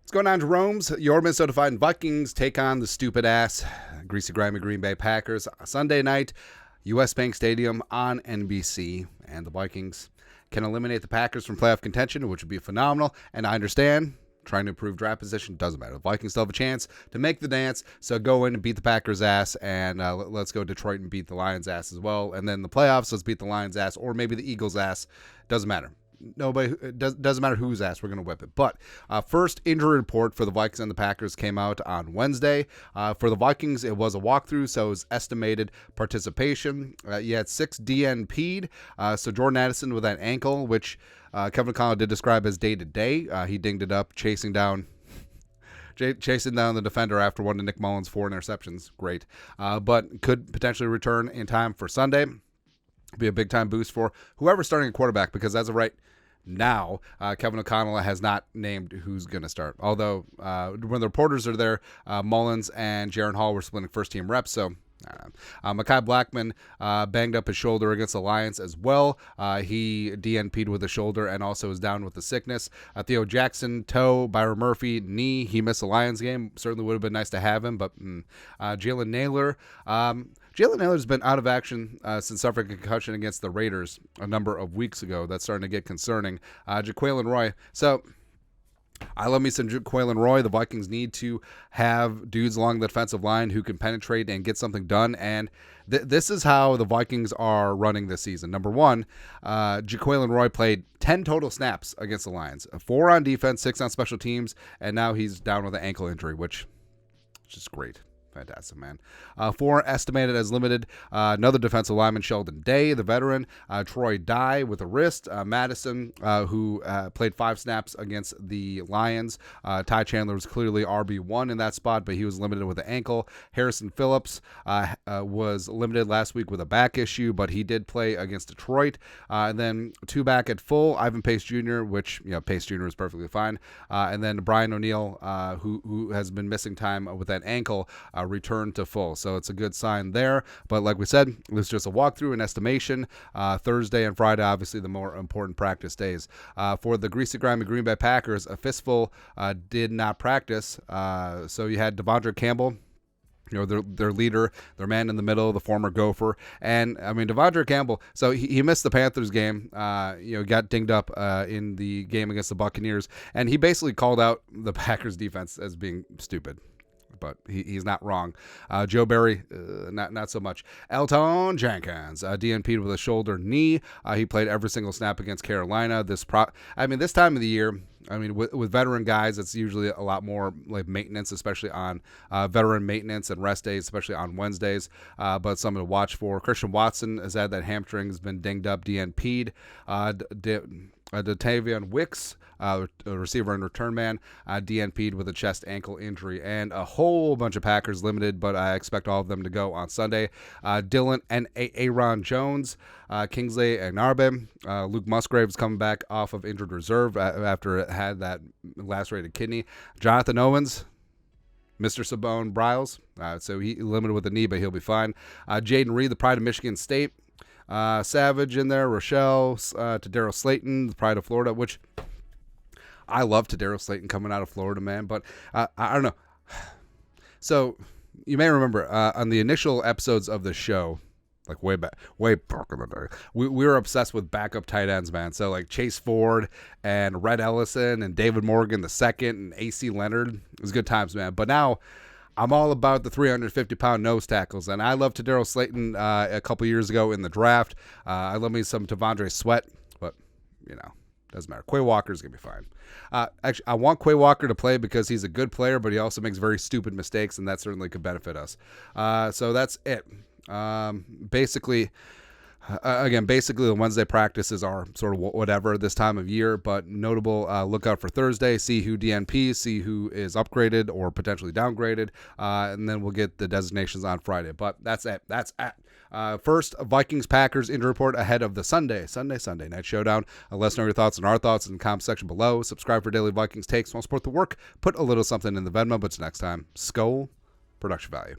What's going on, Jerome's? Your Minnesota Fighting Vikings take on the stupid-ass Greasy, Grimy Green Bay Packers Sunday night, U.S. Bank Stadium on NBC. And the Vikings can eliminate the Packers from playoff contention, which would be phenomenal. And I understand trying to improve draft position doesn't matter. The Vikings still have a chance to make the dance, so go in and beat the Packers' ass, and let's go Detroit and beat the Lions' ass as well. And then the playoffs, let's beat the Lions' ass, or maybe the Eagles' ass. Doesn't matter. Nobody, it doesn't matter whose ass we're going to whip it. But first injury report for the Vikings and the Packers came out on Wednesday. For the Vikings, it was a walkthrough, so it was estimated participation. You had 6 DNP'd. So Jordan Addison with that ankle, which Kevin O'Connell did describe as day-to-day. He dinged it up, chasing down the defender after one of Nick Mullins' 4 interceptions. Great. But could potentially return in time for Sunday. Be a big-time boost for whoever's starting a quarterback, because as of right now, Kevin O'Connell has not named who's going to start. Although when the reporters are there, Mullins and Jaron Hall were splitting first-team reps, so Mekhi Blackmon banged up his shoulder against the Lions as well. He DNP'd with the shoulder and also is down with the sickness. Theo Jackson, toe. Byron Murphy, knee. He missed the Lions game. Certainly would have been nice to have him, but Jalen Nailor. Jalen Nailor's been out of action since suffering a concussion against the Raiders a number of weeks ago. That's starting to get concerning. Jaquelin Roy. So I love me some Jaquelin Roy. The Vikings need to have dudes along the defensive line who can penetrate and get something done. And this is how the Vikings are running this season. Number one, Jaquelin Roy played 10 total snaps against the Lions. 4 on defense, 6 on special teams, and now he's down with an ankle injury, which is just great. Fantastic, man. 4 estimated as limited. Another defensive lineman, Sheldon Day, the veteran. Troy Dye with a wrist. Madison, who played 5 snaps against the Lions. Ty Chandler was clearly RB1 in that spot, but he was limited with an ankle. Harrison Phillips was limited last week with a back issue, but he did play against Detroit. And then 2 back at full, Ivan Pace Jr., which, Pace Jr. is perfectly fine. And then Brian O'Neill, who has been missing time with that ankle, return to full. So it's a good sign there. But like we said, it was just a walkthrough, an estimation. Thursday and Friday, obviously, the more important practice days. For the Greasy, Grimy Green Bay Packers, a fistful did not practice. So you had Devondre Campbell, their leader, their man in the middle, the former Gopher. And, Devondre Campbell, so he missed the Panthers game, got dinged up in the game against the Buccaneers. And he basically called out the Packers defense as being stupid. But he's not wrong. Joe Barry, not so much. Elton Jenkins, DNP'd with a shoulder knee. He played every single snap against Carolina. This time of the year, with veteran guys, it's usually a lot more like maintenance, especially on veteran maintenance and rest days, especially on Wednesdays. But something to watch for. Christian Watson has had that hamstring, has been dinged up, DNP'd. Datavian Wicks, a receiver and return man, DNP'd with a chest ankle injury, and a whole bunch of Packers limited, but I expect all of them to go on Sunday. Dylan and Aaron Jones, Kingsley Egnarbe, Luke Musgrave's coming back off of injured reserve after it had that lacerated kidney. Jonathan Owens, Mr. Sabone Bryles, so he limited with the knee, but he'll be fine. Jaden Reed, the pride of Michigan State. Savage in there, Rochelle, Tadaro Slayton, the pride of Florida, which I love Tadaro Slayton coming out of Florida, man, but I don't know. So you may remember on the initial episodes of the show, like way back in the day, we were obsessed with backup tight ends, man. So like Chase Ford and Red Ellison and David Morgan II and AC Leonard. It was good times, man. But now I'm all about the 350-pound nose tackles, and I loved Tadaro Slayton a couple years ago in the draft. I love me some Tavondre Sweat, but, doesn't matter. Quay Walker's going to be fine. Actually, I want Quay Walker to play because he's a good player, but he also makes very stupid mistakes, and that certainly could benefit us. So that's it. Basically, the Wednesday practices are sort of whatever this time of year, but notable lookout for Thursday, see who DNPs, see who is upgraded or potentially downgraded, and then we'll get the designations on Friday. But that's it. First, Vikings-Packers injury report ahead of the Sunday night showdown. Let us know your thoughts and our thoughts in the comment section below. Subscribe for daily Vikings takes. Want to support the work? Put a little something in the Venmo, but next time, Skull Production Value.